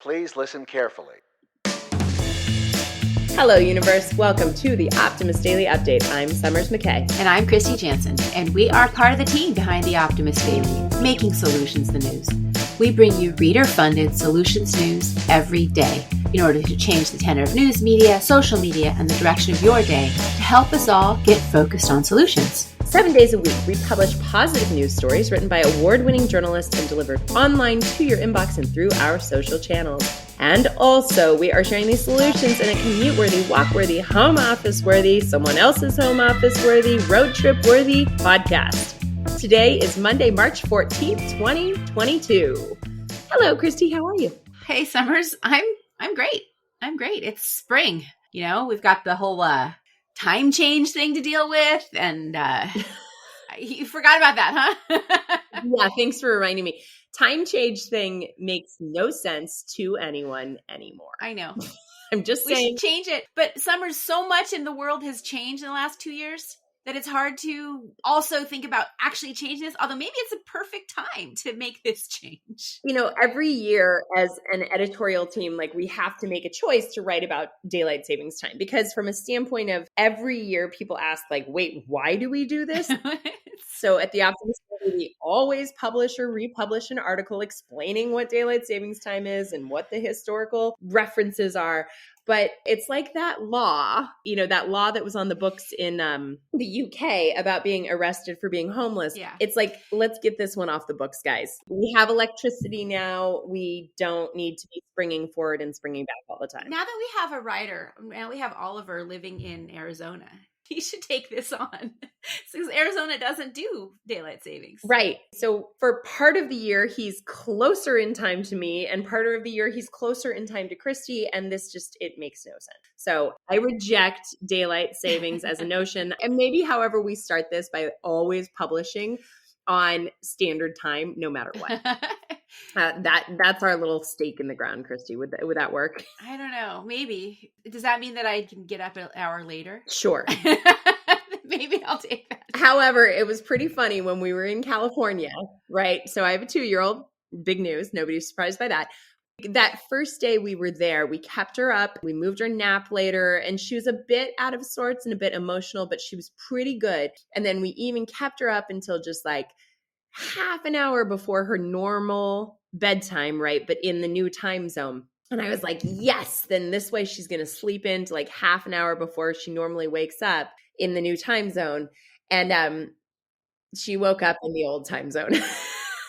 Please listen carefully. Hello, universe. Welcome to the Optimist Daily Update. I'm Summers McKay. And I'm Christy Jansen, and we are part of the team behind the Optimist Daily, making solutions the news. We bring you reader-funded solutions news every day in order to change the tenor of news media, social media, and the direction of your day to help us all get focused on solutions. 7 days a week, we publish positive news stories written by award-winning journalists and delivered online to your inbox and through our social channels. And also, we are sharing these solutions in a commute-worthy, walk-worthy, home office-worthy, someone else's home office-worthy, road trip-worthy podcast. Today is Monday, March 14th, 2022. Hello, Christy. How are you? Hey, Summers. I'm great. I'm great. It's spring. You know, we've got the whole time change thing to deal with, and you forgot about that, huh? Yeah, thanks for reminding me. Time change thing makes no sense to anyone anymore. I know. I'm just We saying. should change it. But Summers, so much in the world has changed in the last 2 years that it's hard to also think about actually changing this, although maybe it's a perfect time to make this change. You know, every year as an editorial team, like we have to make a choice to write about daylight savings time, because from a standpoint of every year people ask like, wait, why do we do this? So at the Optimist Daily, we always publish or republish an article explaining what daylight savings time is and what the historical references are. But it's like that law, you know, that law that was on the books in the UK about being arrested for being homeless. Yeah. It's like, let's get this one off the books, guys. We have electricity now. We don't need to be springing forward and springing back all the time. Now that we have a writer, now we have Oliver living in Arizona, he should take this on because Arizona doesn't do daylight savings. Right. So for part of the year, he's closer in time to me, and part of the year, he's closer in time to Christy. And this just, it makes no sense. So I reject daylight savings as a notion. And maybe, however, we start this by always publishing on standard time, no matter what. That's our little stake in the ground, Christy. Would that work? I don't know. Maybe. Does that mean that I can get up an hour later? Sure. Maybe I'll take that. However, it was pretty funny when we were in California, right? So I have a 2-year-old. Big news. Nobody's surprised by that. That first day we were there, we kept her up. We moved her nap later, and she was a bit out of sorts and a bit emotional, but she was pretty good. And then we even kept her up until just like half an hour before her normal bedtime, right? But in the new time zone. And I was like, yes, then this way she's going to sleep into like half an hour before she normally wakes up in the new time zone. And she woke up in the old time zone.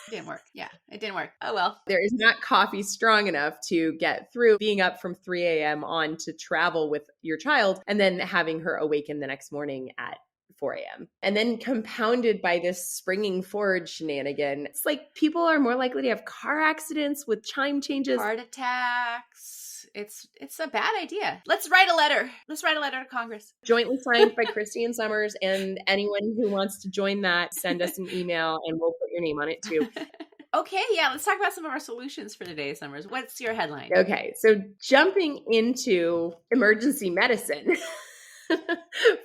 Didn't work. Yeah, it didn't work. Oh, well. There is not coffee strong enough to get through being up from 3 a.m. on to travel with your child and then having her awaken the next morning at 4 a.m. And then compounded by this springing forward shenanigan. It's like people are more likely to have car accidents with chime changes. Heart attacks. It's a bad idea. Let's write a letter. Let's write a letter to Congress. Jointly signed by Christy and Summers, and anyone who wants to join that, send us an email and we'll put your name on it too. Okay, yeah, let's talk about some of our solutions for today, Summers. What's your headline? Okay, so jumping into emergency medicine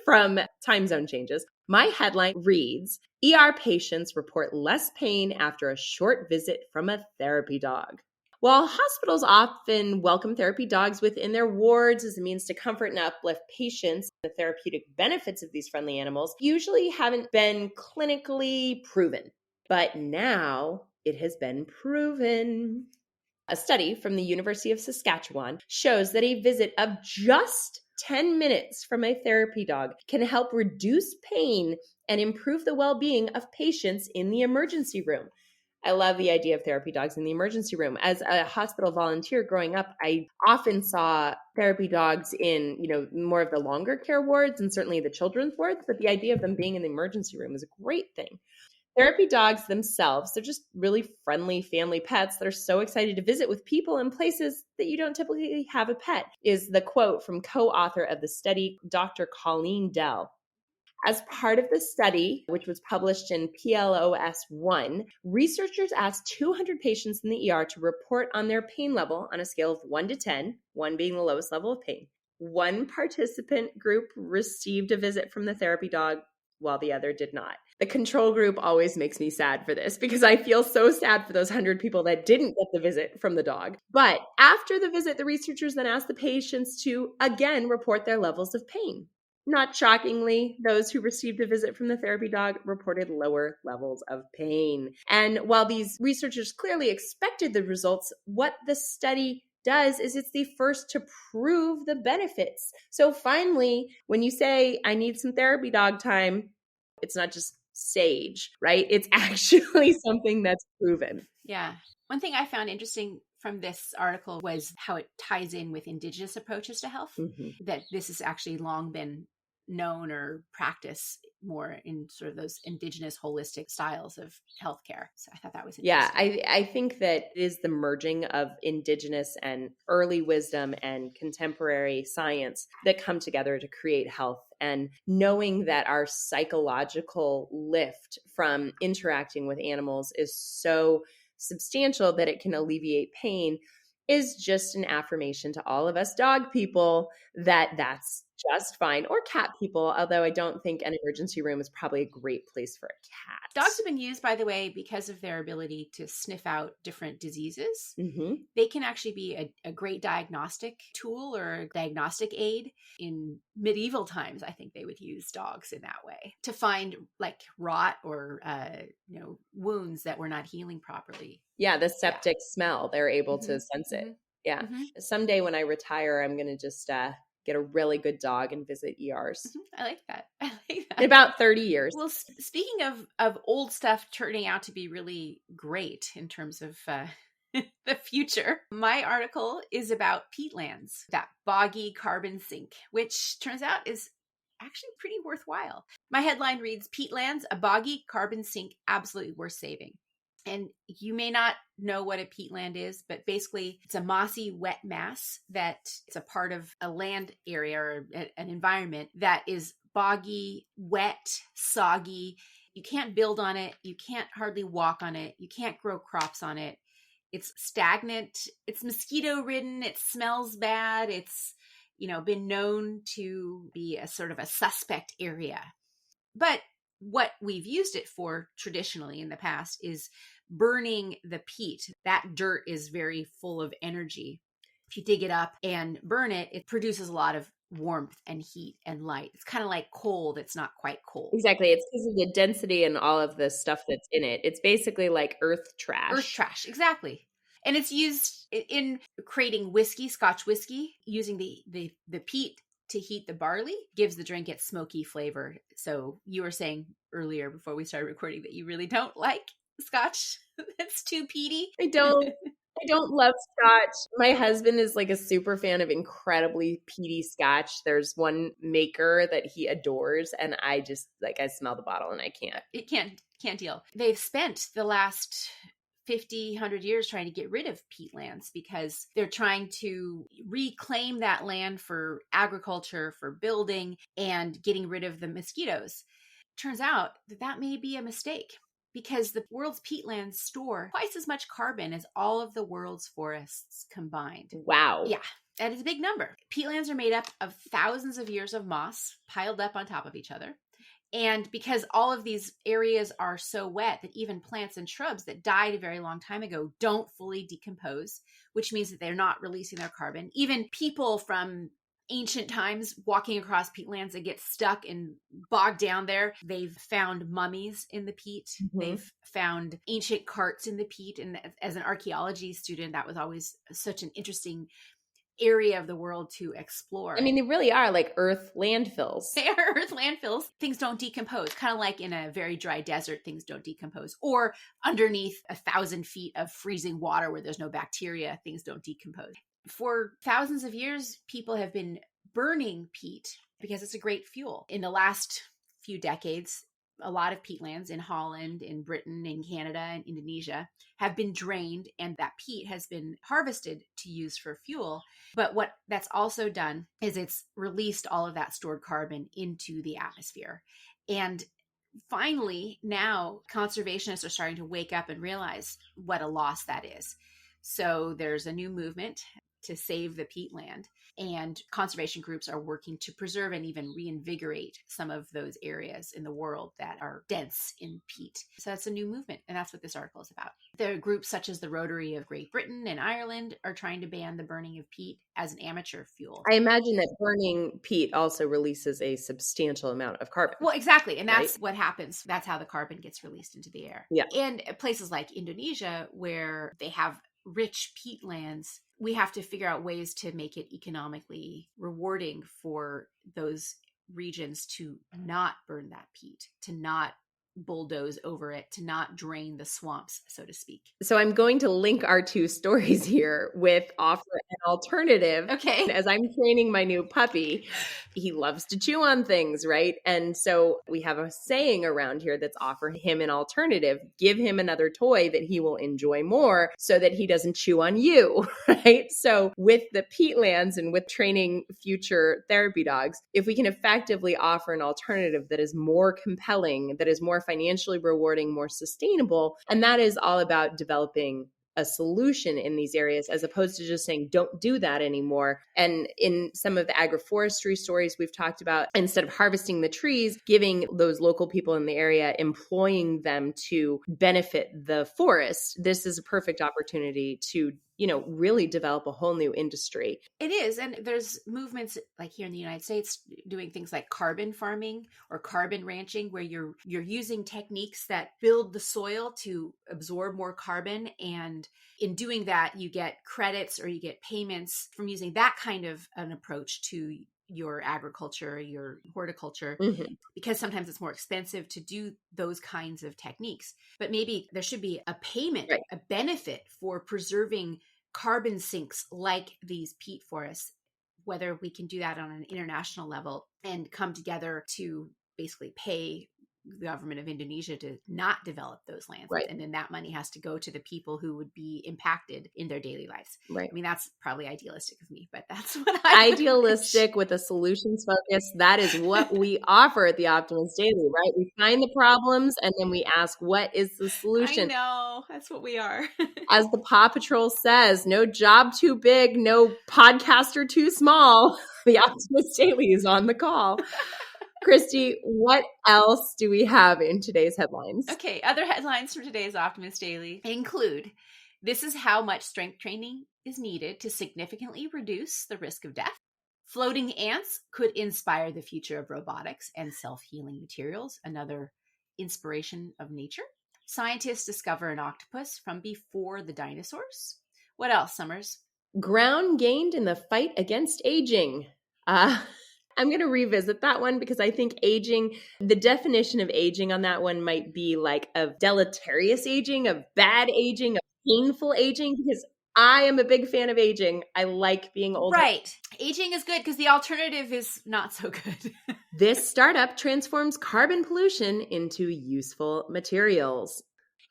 from time zone changes, my headline reads, ER patients report less pain after a short visit from a therapy dog. While hospitals often welcome therapy dogs within their wards as a means to comfort and uplift patients, the therapeutic benefits of these friendly animals usually haven't been clinically proven. But now it has been proven. A study from the University of Saskatchewan shows that a visit of just 10 minutes from a therapy dog can help reduce pain and improve the well-being of patients in the emergency room. I love the idea of therapy dogs in the emergency room. As a hospital volunteer growing up, I often saw therapy dogs in, more of the longer care wards and certainly the children's wards, but the idea of them being in the emergency room is a great thing. Therapy dogs themselves, they're just really friendly family pets that are so excited to visit with people in places that you don't typically have a pet, is the quote from co-author of the study, Dr. Colleen Dell. As part of the study, which was published in PLOS 1, researchers asked 200 patients in the ER to report on their pain level on a scale of 1 to 10, 1 being the lowest level of pain. One participant group received a visit from the therapy dog while the other did not. The control group always makes me sad for this because I feel so sad for those 100 people that didn't get the visit from the dog. But after the visit, the researchers then asked the patients to again report their levels of pain. Not shockingly, those who received a visit from the therapy dog reported lower levels of pain. And while these researchers clearly expected the results, what the study does is it's the first to prove the benefits. So finally, when you say, I need some therapy dog time, it's not just sage, right? It's actually something that's proven. Yeah. One thing I found interesting from this article was how it ties in with indigenous approaches to health, that this has actually long been known or practiced more in sort of those indigenous holistic styles of healthcare. So I thought that was interesting. Yeah, I think that it is the merging of indigenous and early wisdom and contemporary science that come together to create health. And knowing that our psychological lift from interacting with animals is so substantial that it can alleviate pain is just an affirmation to all of us dog people that that's just fine, or cat people, although I don't think an emergency room is probably a great place for a cat. Dogs have been used, by the way, because of their ability to sniff out different diseases. Mm-hmm. They can actually be a great diagnostic tool or a diagnostic aid. In medieval times, I think they would use dogs in that way to find like rot or wounds that were not healing properly. Yeah, the septic smell, they're able to sense it. Yeah. Someday when I retire, I'm going to just get a really good dog and visit ERs. I like that. In about 30 years. Well, speaking of old stuff turning out to be really great in terms of the future, my article is about peatlands, that boggy carbon sink, which turns out is actually pretty worthwhile. My headline reads, Peatlands, a boggy carbon sink absolutely worth saving. And you may not know what a peatland is, but basically it's a mossy, wet mass that it's a part of a land area or an environment that is boggy, wet, soggy. You can't build on it. You can't hardly walk on it. You can't grow crops on it. It's stagnant. It's mosquito ridden. It smells bad. It's, been known to be a sort of a suspect area. But what we've used it for traditionally in the past is burning the peat. That dirt is very full of energy. If you dig it up and burn it, it produces a lot of warmth and heat and light. It's kind of like coal that's not quite coal. Exactly. It's because of the density and all of the stuff that's in it. It's basically like earth trash. Earth trash, exactly. And it's used in creating whiskey, Scotch whiskey, using the peat to heat the barley, gives the drink its smoky flavor. So you were saying earlier before we started recording that you really don't like Scotch. It's too peaty. I don't love Scotch. My husband is like a super fan of incredibly peaty Scotch. There's one maker that he adores, and I just I smell the bottle and I can't. It can't deal. They've spent the last 50, 100 years trying to get rid of peatlands because they're trying to reclaim that land for agriculture, for building, and getting rid of the mosquitoes. Turns out that may be a mistake because the world's peatlands store twice as much carbon as all of the world's forests combined. Wow. Yeah, that is a big number. Peatlands are made up of thousands of years of moss piled up on top of each other. And because all of these areas are so wet that even plants and shrubs that died a very long time ago don't fully decompose, which means that they're not releasing their carbon. Even people from ancient times walking across peatlands that get stuck and bogged down there, they've found mummies in the peat. They've found ancient carts in the peat. And as an archaeology student, that was always such an interesting area of the world to explore. I mean, they really are like earth landfills. They are earth landfills. Things don't decompose, kind of like in a very dry desert, things don't decompose. Or underneath 1,000 feet of freezing water where there's no bacteria, things don't decompose. For thousands of years, people have been burning peat because it's a great fuel. In the last few decades, a lot of peatlands in Holland, in Britain, in Canada, and Indonesia have been drained, and that peat has been harvested to use for fuel. But what that's also done is it's released all of that stored carbon into the atmosphere. And finally, now conservationists are starting to wake up and realize what a loss that is. So there's a new movement to save the peatland. And conservation groups are working to preserve and even reinvigorate some of those areas in the world that are dense in peat. So that's a new movement. And that's what this article is about. There are groups such as the Rotary of Great Britain and Ireland are trying to ban the burning of peat as an amateur fuel. I imagine that burning peat also releases a substantial amount of carbon. Well, exactly. And that's what happens. That's how the carbon gets released into the air. Yeah. And places like Indonesia, where they have rich peatlands, we have to figure out ways to make it economically rewarding for those regions to not burn that peat, to not bulldoze over it, to not drain the swamps, so to speak. So I'm going to link our two stories here with offer an alternative. Okay. As I'm training my new puppy, he loves to chew on things, right? And so we have a saying around here that's offer him an alternative. Give him another toy that he will enjoy more so that he doesn't chew on you, right? So with the peatlands and with training future therapy dogs, if we can effectively offer an alternative that is more compelling, that is more financially rewarding, more sustainable. And that is all about developing a solution in these areas as opposed to just saying, don't do that anymore. And in some of the agroforestry stories we've talked about, instead of harvesting the trees, giving those local people in the area, employing them to benefit the forest, this is a perfect opportunity to really develop a whole new industry. It is. And there's movements like here in the United States doing things like carbon farming or carbon ranching, where you're using techniques that build the soil to absorb more carbon. And in doing that, you get credits or you get payments from using that kind of an approach to your agriculture, your horticulture, because sometimes it's more expensive to do those kinds of techniques. But maybe there should be a payment, a benefit for preserving carbon sinks like these peat forests, whether we can do that on an international level and come together to basically pay the government of Indonesia to not develop those lands. Right. And then that money has to go to the people who would be impacted in their daily lives. Right. I mean, that's probably idealistic of me, but that's what I idealistic with a solutions focus. That is what we offer at the Optimist Daily, right? We find the problems and then we ask, what is the solution? I know. That's what we are. As the Paw Patrol says, no job too big, no podcaster too small. The Optimist Daily is on the call. Christy, what else do we have in today's headlines? Okay, other headlines from today's Optimist Daily include, this is how much strength training is needed to significantly reduce the risk of death. Floating ants could inspire the future of robotics and self-healing materials, another inspiration of nature. Scientists discover an octopus from before the dinosaurs. What else, Summers? Ground gained in the fight against aging. I'm going to revisit that one because I think aging, the definition of aging on that one might be like of deleterious aging, of bad aging, of painful aging, because I am a big fan of aging. I like being older. Right. Aging is good because the alternative is not so good. This startup transforms carbon pollution into useful materials.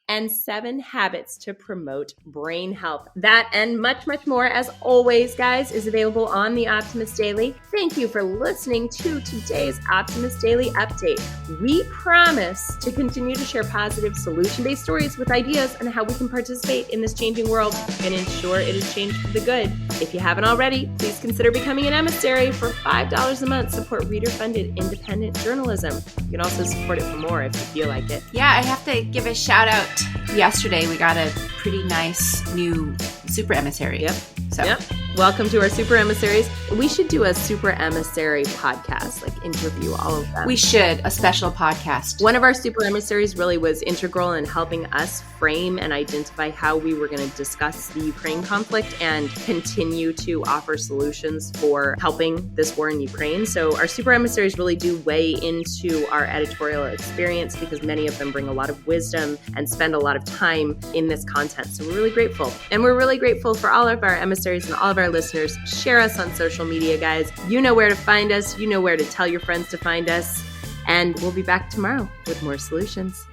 And 7 habits to promote brain health. That and much, much more, as always, guys, is available on the Optimist Daily. Thank you for listening to today's Optimist Daily update. We promise to continue to share positive solution-based stories with ideas on how we can participate in this changing world and ensure it is changed for the good. If you haven't already, please consider becoming an emissary. For $5 a month. Support reader-funded independent journalism. You can also support it for more if you feel like it. Yeah, I have to give a shout out. Yesterday, we got a pretty nice new super emissary. Yep. So. Yep. Welcome to our super emissaries. We should do a super emissary podcast, like interview all of them. We should, a special podcast. One of our super emissaries really was integral in helping us frame and identify how we were going to discuss the Ukraine conflict and continue to offer solutions for helping this war in Ukraine. So our super emissaries really do weigh into our editorial experience because many of them bring a lot of wisdom and spend a lot of time in this content. So we're really grateful. And we're really grateful for all of our emissaries and all of our listeners. Share us on social media, guys. You know where to find us. You know where to tell your friends to find us. And we'll be back tomorrow with more solutions.